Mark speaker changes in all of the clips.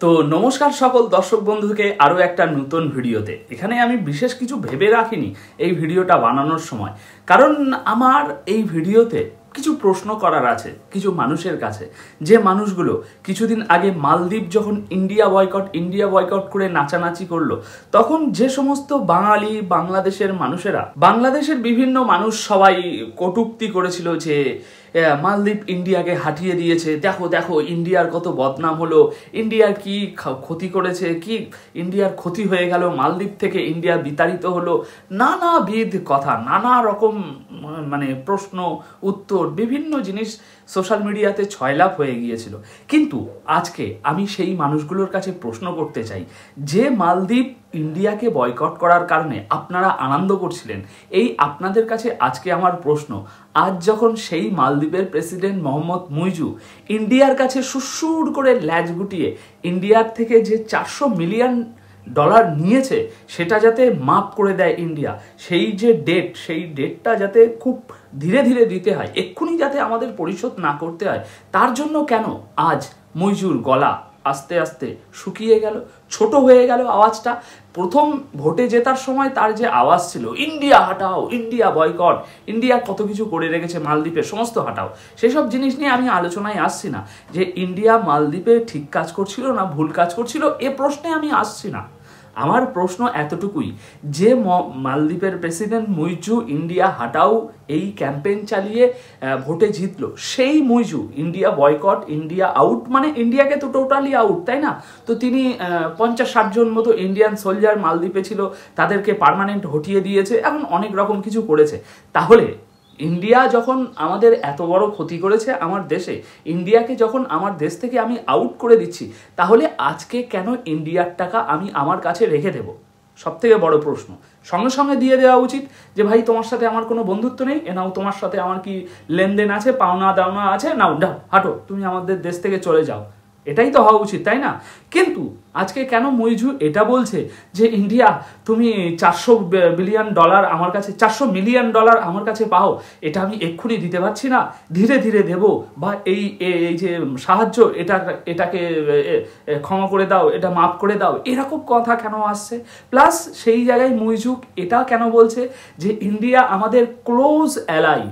Speaker 1: তো নমস্কার সকল দর্শক বন্ধুকে আরও একটা নতুন ভিডিওতে। এখানে আমি বিশেষ কিছু ভেবে রাখিনি এই ভিডিওটা বানানোর সময়, কারণ আমার এই ভিডিওতে কিছু প্রশ্ন করার আছে কিছু মানুষের কাছে। যে মানুষগুলো কিছুদিন আগে মালদ্বীপ যখন ইন্ডিয়া বয়কট করে নাচানাচি করলো, তখন যে সমস্ত বাঙালি বাংলাদেশের মানুষেরা, বাংলাদেশের বিভিন্ন মানুষ সবাই কটূক্তি করেছিল যে মালদ্বীপ ইন্ডিয়াকে হাঁটিয়ে দিয়েছে, দেখো দেখো ইন্ডিয়ার কত বদনাম হলো, ইন্ডিয়ার কি ক্ষতি করেছে, কি ইন্ডিয়ার ক্ষতি হয়ে গেল, মালদ্বীপ থেকে ইন্ডিয়া বিতাড়িত হলো, নানাবিধ কথা, নানা রকম মানে প্রশ্ন উত্তর, বিভিন্ন জিনিস সোশ্যাল মিডিয়াতে ছয়লাভ হয়ে গিয়েছিল। কিন্তু আজকে আমি সেই মানুষগুলোর কাছে প্রশ্ন করতে চাই, যে মালদ্বীপ ইন্ডিয়াকে বয়কট করার কারণে আপনারা আনন্দ করছিলেন, এই আপনাদের কাছে আজকে আমার প্রশ্ন, আজ যখন সেই মালদ্বীপের প্রেসিডেন্ট মোহাম্মদ মুইজু ইন্ডিয়ার কাছে সুসুর করে ল্যাজ গুটিয়ে ইন্ডিয়ার থেকে যে $400 মিলিয়ন নিয়েছে সেটা যাতে মাফ করে দেয় ইন্ডিয়া, সেই যে ডেট, সেই ডেটটা যাতে খুব ধীরে ধীরে দিতে হয়, এক্ষুনি যাতে আমাদের পরিশোধ না করতে হয়, তার জন্য কেন আজ মুইজুর গলা আস্তে আস্তে শুকিয়ে গেল, ছোট হয়ে গেল আওয়াজটা? প্রথম ভোটে জেতার সময় তার যে আওয়াজ ছিল, ইন্ডিয়া হাটাও, ইন্ডিয়া বয়কট, ইন্ডিয়া কত কিছু করে রেখেছে মালদ্বীপের, সমস্ত হাটাও, সেসব জিনিস নিয়ে আমি আলোচনায় আসছি না। যে ইন্ডিয়া মালদ্বীপে ঠিক কাজ করছিল না ভুল কাজ করছিল, এ প্রশ্নে আমি আসছি না। আমার প্রশ্ন এতটুকুই, যে মালদ্বীপের প্রেসিডেন্ট মুইজু ইন্ডিয়া হাটাও এই ক্যাম্পেইন চালিয়ে ভোটে জিতলো, সেই Muizzu India boycott, India out, মানে ইন্ডিয়াকে তো টোটালি আউট, তাই না? তো তিনি 50-60 জন মতো ইন্ডিয়ান সোলজার মালদ্বীপে ছিল, তাদেরকে পার্মানেন্ট হটিয়ে দিয়েছে, এখন অনেক রকম কিছু করেছে। তাহলে ইন্ডিয়া যখন আমাদের এত বড় ক্ষতি করেছে আমার দেশে, ইন্ডিয়াকে যখন আমার দেশ থেকে আমি আউট করে দিচ্ছি, তাহলে আজকে কেন ইন্ডিয়ার টাকা আমি আমার কাছে রেখে দেব? সব থেকে বড় প্রশ্ন। সঙ্গে সঙ্গে দিয়ে দেওয়া উচিত যে ভাই তোমার সাথে আমার কোনো বন্ধুত্ব নেই, নাও তোমার সাথে আমার কি লেনদেন আছে, পাওনা দাওনা আছে, নাও হাঁটো, তুমি আমাদের দেশ থেকে চলে যাও, এটাই তো হওয়া উচিত, তাই না? কিন্তু আজকে কেন মুইজু এটা বলছে যে ইন্ডিয়া তুমি $400 বিলিয়ন আমার কাছে, $400 মিলিয়ন আমার কাছে পাও, এটা আমি এক্ষুনি দিতে পারছি না, ধীরে ধীরে দেব, বা এই যে সাহায্য এটাকে ক্ষমা করে দাও, এটা মাফ করে দাও, এরকম কথা কেন আসছে? প্লাস সেই জায়গায় মুইজু এটা কেন বলছে যে ইন্ডিয়া আমাদের ক্লোজ অ্যালাই?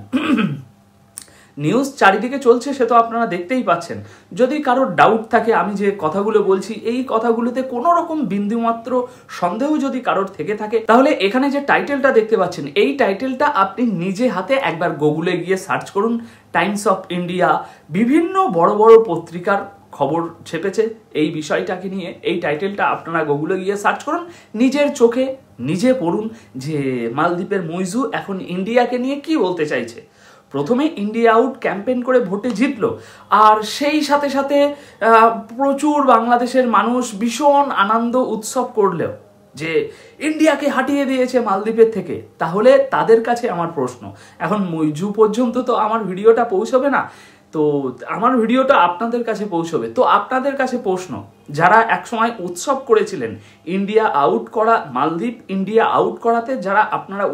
Speaker 1: নিউজ চারিদিকে চলছে, সে তো আপনারা দেখতেই পাচ্ছেন। যদি কারোর ডাউট থাকে আমি যে কথাগুলো বলছি, এই কথাগুলোতে কোনো রকম বিন্দুমাত্র সন্দেহ যদি কারোর থেকে থাকে, তাহলে এখানে যে টাইটেলটা দেখতে পাচ্ছেন, এই টাইটেলটা আপনি নিজে হাতে একবার গুগলে গিয়ে সার্চ করুন। টাইমস অফ ইন্ডিয়া, বিভিন্ন বড় বড় পত্রিকার খবর ছেপেছে এই বিষয়টাকে নিয়ে। এই টাইটেলটা আপনারা গুগলে গিয়ে সার্চ করুন, নিজের চোখে নিজে পড়ুন যে মালদ্বীপের মুইজু এখন ইন্ডিয়াকে নিয়ে কি বলতে চাইছে। প্রথমে ইন্ডিয়া আউট ক্যাম্পেইন করে ভোটে জিতলো, আর সেই সাথে সাথে প্রচুর বাংলাদেশের মানুষ ভীষণ আনন্দ উৎসব করলেও যে ইন্ডিয়াকে হাঁটিয়ে দিয়েছে মালদ্বীপের থেকে। তাহলে তাদের কাছে আমার প্রশ্ন, এখন মুইজু পর্যন্ত তো আমার ভিডিওটা পৌঁছবে না, তো আমার ভিডিওটা আপনাদের কাছে পৌঁছবে। তো আপনাদের কাছে প্রশ্ন, যারা একসময় উৎসব করেছিলেন ইন্ডিয়া আউট করা, মালদ্বীপ ইন্ডিয়া আউট করাতে যারা আপনারা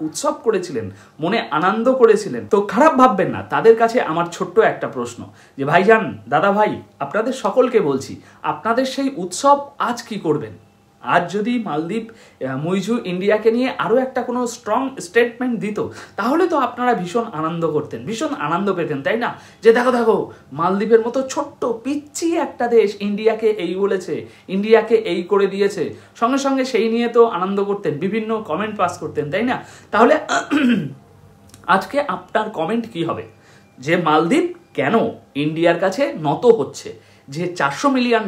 Speaker 1: উৎসব করেছিলেন, মনে আনন্দ করেছিলেন, তো খারাপ ভাববেন না, তাদের কাছে আমার ছোট্ট একটা প্রশ্ন যে ভাইজান, দাদা ভাই, আপনাদের সকলকে বলছি, আপনাদের সেই উৎসব আজ কি করবেন? আজ যদি মালদ্বীপ মুইজু ইন্ডিয়াকে নিয়ে আরও একটা কোনো স্ট্রং স্টেটমেন্ট দিত, তাহলে তো আপনারা ভীষণ আনন্দ করতেন, ভীষণ আনন্দ পেতেন, তাই না? যে দেখো দেখো মালদ্বীপের মতো ছোট্ট পিচ্ছি একটা দেশ ইন্ডিয়াকে এই বলেছে, ইন্ডিয়াকে এই করে দিয়েছে, সঙ্গে সঙ্গে সেই নিয়ে তো আনন্দ করতেন, বিভিন্ন কমেন্ট পাস করতেন, তাই না? তাহলে আজকে আপনার কমেন্ট কি হবে যে মালদ্বীপ কেন ইন্ডিয়ার কাছে নত হচ্ছে, যে $400 মিলিয়ন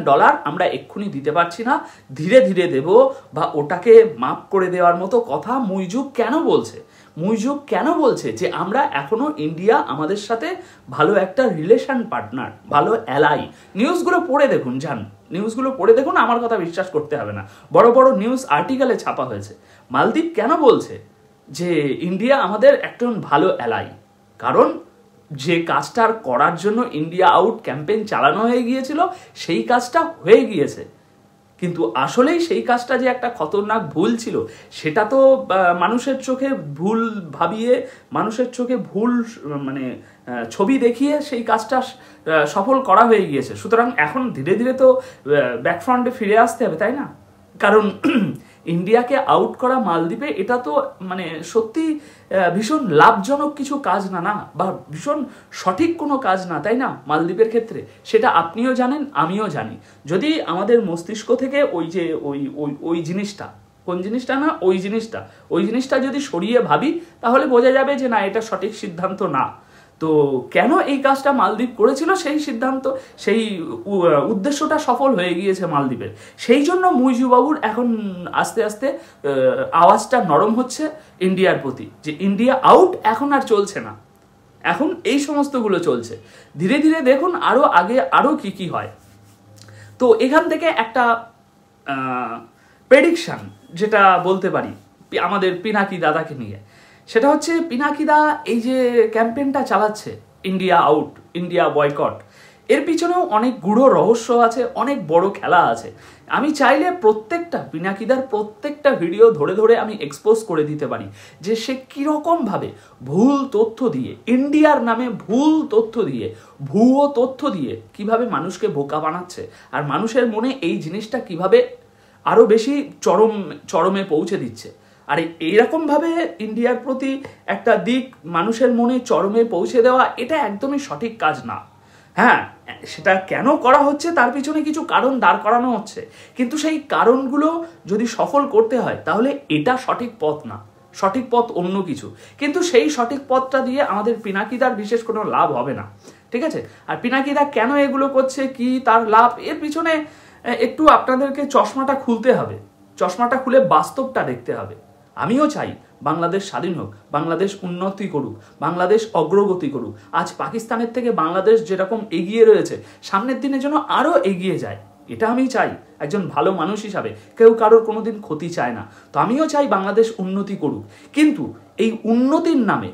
Speaker 1: আমরা এক্ষুনি দিতে পারছি না, ধীরে ধীরে দেব, বা ওটাকে মাফ করে দেওয়ার মতো কথা মুইজু কেন বলছে? মুইজু কেন বলছে যে আমরা এখনো ইন্ডিয়া আমাদের সাথে ভালো একটা রিলেশন পার্টনার, ভালো অ্যালাই? নিউজগুলো পড়ে দেখুন, যান নিউজগুলো পড়ে দেখুন, আমার কথা বিশ্বাস করতে হবে না, বড় বড় নিউজ আর্টিকেলে ছাপা হয়েছে। মালদ্বীপ কেন বলছে যে ইন্ডিয়া আমাদের একজন ভালো অ্যালাই? কারণ যে কাজটা করার জন্য ইন্ডিয়া আউট ক্যাম্পেইন চালানো হয়ে গিয়েছিল, সেই কাজটা হয়ে গিয়েছে, কিন্তু আসলেই সেই কাজটা যে একটা খতরনাক ভুল ছিল, সেটা তো মানুষের চোখে ভুল ভাবিয়ে, মানুষের চোখে ভুল মানে ছবি দেখিয়ে সেই কাজটা সফল করা হয়ে গিয়েছে। সুতরাং এখন ধীরে ধীরে তো ব্যাকফ্রন্টে ফিরে আসতে হবে, তাই না? কারণ ইন্ডিয়াকে আউট করা মালদ্বীপে এটা তো মানে সত্যি ভীষণ লাভজনক কিছু কাজ না, বা ভীষণ সঠিক কোনো কাজ না, তাই না? মালদ্বীপের ক্ষেত্রে সেটা আপনিও জানেন, আমিও জানি। যদি আমাদের মস্তিষ্ক থেকে ওই যে ওই জিনিসটা, কোন জিনিসটা না, ওই জিনিসটা যদি সরিয়ে ভাবি, তাহলে বোঝা যাবে যে না, এটা সঠিক সিদ্ধান্ত না। তো কেন এই কাজটা মালদ্বীপ করেছিল, সেই সিদ্ধান্ত, সেই উদ্দেশ্যটা সফল হয়ে গিয়েছে মালদ্বীপের। সেই জন্য মুইজুবাবুর এখন আস্তে আস্তে আওয়াজটা নরম হচ্ছে ইন্ডিয়ার প্রতি, যে ইন্ডিয়া আউট এখন আর চলছে না, এখন এই সমস্তগুলো চলছে। ধীরে ধীরে দেখুন আরো কি হয়। তো এখান থেকে একটা প্রেডিকশন যেটা বলতে পারি আমাদের পিনাকি দাদাকে নিয়ে, সেটা হচ্ছে পিনাকি দা এই যে ক্যাম্পেইনটা চালাচ্ছে ইন্ডিয়া আউট, ইন্ডিয়া বয়কট, এর পিছনেও অনেক গূঢ় রহস্য আছে, অনেক বড় খেলা আছে। আমি চাইলে পিনাকিদার প্রত্যেকটা ভিডিও ধরে ধরে আমি এক্সপোজ করে দিতে পারি যে সে কিরকমভাবে ভুল তথ্য দিয়ে, ইন্ডিয়ার নামে ভুল তথ্য দিয়ে, ভুয়ো তথ্য দিয়ে কিভাবে মানুষকে বোকা বানাচ্ছে, আর মানুষের মনে এই জিনিসটা কিভাবে আরো বেশি চরমে পৌঁছে দিচ্ছে। আর এইরকমভাবে ইন্ডিয়ার প্রতি একটা দিক মানুষের মনে চরমে পৌঁছে দেওয়া, এটা একদমই সঠিক কাজ না। হ্যাঁ, সেটা কেন করা হচ্ছে তার পিছনে কিছু কারণ দাঁড় করানো হচ্ছে, কিন্তু সেই কারণগুলো যদি সফল করতে হয় তাহলে এটা সঠিক পথ না, সঠিক পথ অন্য কিছু। কিন্তু সেই সঠিক পথটা দিয়ে আমাদের পিনাকিদার বিশেষ কোনো লাভ হবে না, ঠিক আছে? আর পিনাকিদা কেন এগুলো করছে, কি তার লাভ, এর পিছনে একটু আপনাদেরকে চশমাটা খুলতে হবে, চশমাটা খুলে বাস্তবটা দেখতে হবে। আমিও চাই বাংলাদেশ স্বাধীন হোক, বাংলাদেশ উন্নতি করুক, বাংলাদেশ অগ্রগতি করুক। আজ পাকিস্তানের থেকে বাংলাদেশ যেরকম এগিয়ে রয়েছে, সামনের দিনে যেন আরো এগিয়ে যায়, এটা আমি চাই। একজন ভালো মানুষ হিসাবে কেউ কারোর কোনোদিন ক্ষতি চায় না, তো আমিও চাই বাংলাদেশ উন্নতি করুক। কিন্তু এই উন্নতির নামে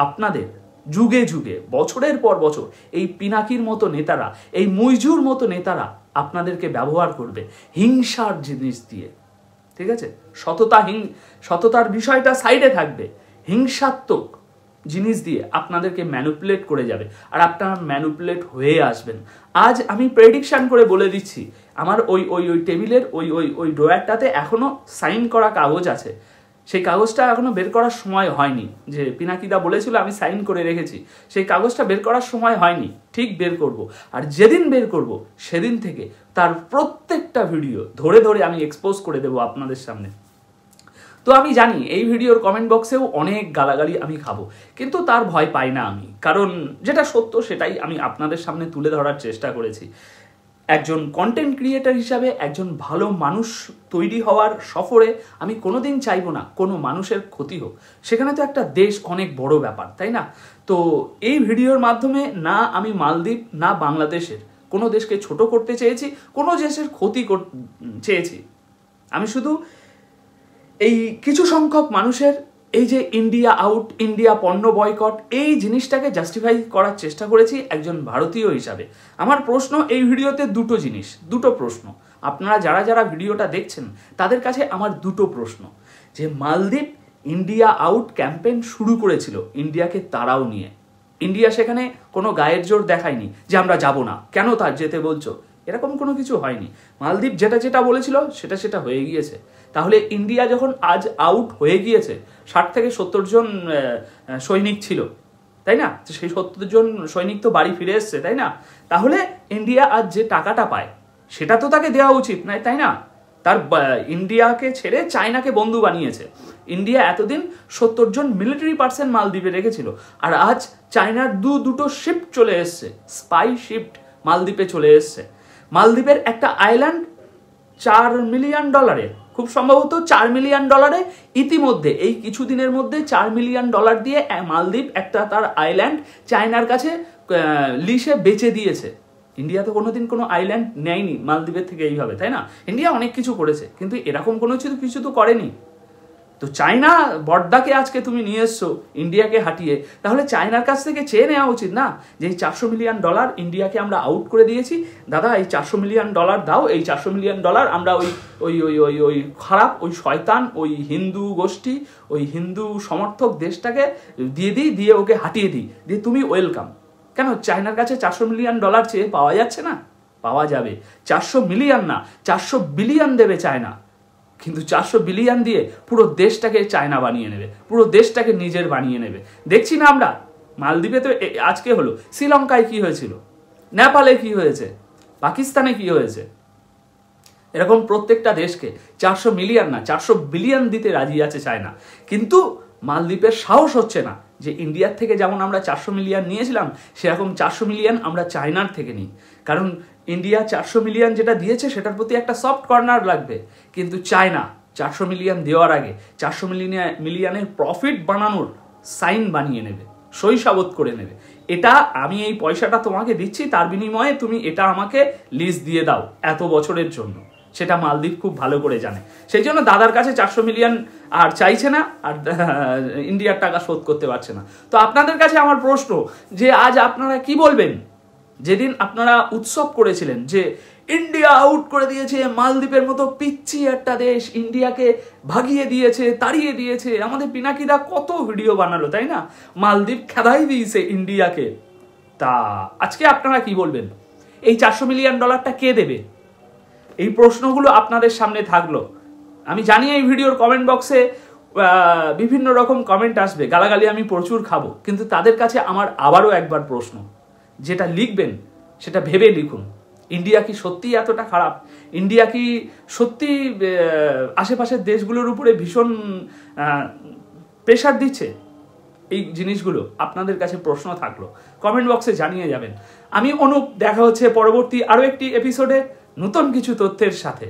Speaker 1: আপনাদের যুগে যুগে, বছরের পর বছর এই পিনাকির মতো নেতারা, এই মুইজুর মতো নেতারা আপনাদেরকে ব্যবহার করবে হিংসার জিনিস দিয়ে, ঠিক আছে? সততার বিষয়টা সাইডে থাকবে, হিংসাত্মক জিনিস দিয়ে আপনাদেরকে ম্যানুপুলেট করে যাবে, আর আপনারা ম্যানুপুলেট হয়ে আসবেন। আজ আমি প্রেডিকশন করে বলে দিচ্ছি, আমার ওই টেবিলের ওই ড্রয়ারটাতে এখনো সাইন করা কাগজ আছে, সেই কাগজটা এখনো বের করার সময় হয়নি। যে পিনাকিদা বলেছিল আমি সাইন করে রেখেছি, সেই কাগজটা বের করার সময় হয়নি, ঠিক বের করব। আর যেদিন বের করব সেদিন থেকে তার প্রত্যেকটা ভিডিও ধরে ধরে আমি এক্সপোজ করে দেব আপনাদের সামনে। তো আমি জানি এই ভিডিওর কমেন্ট বক্সেও অনেক গালাগালি আমি খাবো, কিন্তু তার ভয় পাই না আমি, কারণ যেটা সত্য সেটাই আমি আপনাদের সামনে তুলে ধরার চেষ্টা করেছি। একজন কন্টেন্ট ক্রিয়েটার হিসাবে একজন ভালো মানুষ তৈরি হওয়ার সফরে আমি কোনোদিন চাইবো না কোনো মানুষের ক্ষতি হোক, সেখানে তো একটা দেশ অনেক বড় ব্যাপার, তাই না? তো এই ভিডিওর মাধ্যমে না আমি মালদ্বীপ না বাংলাদেশের কোনো দেশকে ছোট করতে চেয়েছি, কোনো দেশের ক্ষতি চেয়েছি। আমি শুধু এই কিছু সংখ্যক মানুষের এই যে ইন্ডিয়া আউট, ইন্ডিয়া পণ্য বয়কট, এই জিনিসটাকে জাস্টিফাই করার চেষ্টা করেছি একজন ভারতীয় হিসাবে। আমার প্রশ্ন এই ভিডিওতে দুটো প্রশ্ন। আপনারা যারা যারা ভিডিওটা দেখছেন তাদের কাছে আমার দুটো প্রশ্ন, যে মালদ্বীপ ইন্ডিয়া আউট ক্যাম্পেইন শুরু করেছিল ইন্ডিয়াকে তাড়াও নিয়ে, ইন্ডিয়া সেখানে কোনো গায়ের জোর দেখায়নি যে আমরা যাব না, কেন তার যেতে বলছো, এরকম কোনো কিছু হয়নি। মালদ্বীপ যেটা বলেছিল সেটা হয়ে গিয়েছে। তাহলে ইন্ডিয়া যখন আজ আউট হয়ে গিয়েছে, 60 থেকে 70 জন সৈনিক ছিল, তাই না? সেই 70 জন সৈনিক তো বাড়ি ফিরে এসছে, তাই না? তাহলে ইন্ডিয়া আজ যে টাকাটা পায় সেটা তো তাকে দেওয়া উচিত নয়, তাই না? তার ইন্ডিয়াকে ছেড়ে চায়নাকে বন্ধু বানিয়েছে। ইন্ডিয়া এতদিন 70 জন মিলিটারি পার্সন মালদ্বীপে রেখেছিল, আর আজ চায়নার দুটো শিফট চলে এসছে, স্পাই শিফট মালদ্বীপে চলে এসছে। মালদ্বীপের একটা আইল্যান্ড $4 মিলিয়ন, খুব সম্ভবত $4 মিলিয়ন ইতিমধ্যে এই কিছুদিনের মধ্যে $4 মিলিয়ন দিয়ে মালদ্বীপ একটা তার আইল্যান্ড চায়নার কাছে লিসে বেচে দিয়েছে। ইন্ডিয়া তো কোনোদিন কোনো আইল্যান্ড নেয়নি মালদ্বীপের থেকে এইভাবে, তাই না? ইন্ডিয়া অনেক কিছু করেছে, কিন্তু এরকম কোনো কিছু তো করেনি। তো চায়না বড়দাকে আজকে তুমি নিয়ে এসছো ইন্ডিয়াকে হাঁটিয়ে, তাহলে চায়নার কাছ থেকে চেয়ে নেওয়া উচিত না যে এই $400 মিলিয়ন ইন্ডিয়াকে আমরা আউট করে দিয়েছি, দাদা এই $400 মিলিয়ন দাও, এই $400 মিলিয়ন আমরা ওই ওই ওই ওই ওই খারাপ ওই শয়তান ওই হিন্দু গোষ্ঠী ওই হিন্দু সমর্থক দেশটাকে দিয়ে ওকে হাঁটিয়ে দিই, দিয়ে তুমি ওয়েলকাম। কেন চায়নার কাছে $400 মিলিয়ন চেয়ে পাওয়া যাচ্ছে না? পাওয়া যাবে। 400 মিলিয়ন না, 400 বিলিয়ন দেবে চায়না, কিন্তু 400 বিলিয়ন দিয়ে পুরো দেশটাকে চায়না বানিয়ে নেবে, পুরো দেশটাকে নিজের বানিয়ে নেবে। দেখছি না আমরা, মালদ্বীপে তো আজকে হলো, শ্রীলঙ্কায় কি হয়েছিল, নেপালে কি হয়েছে, পাকিস্তানে কি হয়েছে, এরকম প্রত্যেকটা দেশকে 400 মিলিয়ন না 400 বিলিয়ন দিতে রাজি আছে চায়না। কিন্তু মালদ্বীপের সাহস হচ্ছে না যে ইন্ডিয়ার থেকে যেমন আমরা 400 মিলিয়ন নিয়েছিলাম সেরকম 400 মিলিয়ন আমরা চায়নার থেকে নিই, কারণ ইন্ডিয়া 400 মিলিয়ন যেটা দিয়েছে সেটার প্রতি একটা সফট কর্নার লাগবে, কিন্তু চায়না 400 মিলিয়ন দেওয়ার আগে 400 মিলিয়নের প্রফিট বানানোর সাইন বানিয়ে নেবে, সই সাবত করে নেবে, এটা আমি এই পয়সাটা তোমাকে দিচ্ছি, তার বিনিময়ে তুমি এটা আমাকে লিজ দিয়ে দাও এত বছরের জন্য। সেটা মালদ্বীপ খুব ভালো করে জানে, সেই জন্য দাদার কাছে 400 মিলিয়ন আর চাইছে না, আর ইন্ডিয়ার টাকা শোধ করতে পারছে না। তো আপনাদের কাছে আমার প্রশ্ন যে আজ আপনারা কি বলবেন? যেদিন আপনারা উৎসব করেছিলেন যে ইন্ডিয়া আউট করে দিয়েছে, মালদ্বীপের মতো পিচ্ছি একটা দেশ ইন্ডিয়াকে ভাগিয়ে দিয়েছে, তাড়িয়ে দিয়েছে, আমাদের পিনাকিদা কত ভিডিও বানালো তাই না, মালদ্বীপ খেদাই দিয়েছে ইন্ডিয়াকে, তা আজকে আপনারা কি বলবেন? এই $400 মিলিয়ন কে দেবে? এই প্রশ্নগুলো আপনাদের সামনে থাকলো। আমি জানি এই ভিডিওর কমেন্ট বক্সে বিভিন্ন রকম কমেন্ট আসবে, গালাগালি আমি প্রচুর খাবো, কিন্তু তাদের কাছে আমার আবারও একবার প্রশ্ন, যেটা লিখবেন সেটা ভেবে লিখুন। ইন্ডিয়া কি সত্যি এতটা খারাপ? ইন্ডিয়া কি সত্যি আশেপাশের দেশগুলোর উপরে ভীষণ প্রেশার দিচ্ছে? এই জিনিসগুলো আপনাদের কাছে প্রশ্ন থাকলো, কমেন্ট বক্সে জানিয়ে যাবেন। আমি অনুপ, দেখা হচ্ছে পরবর্তী আরও একটি এপিসোডে নতুন কিছু তথ্যের সাথে।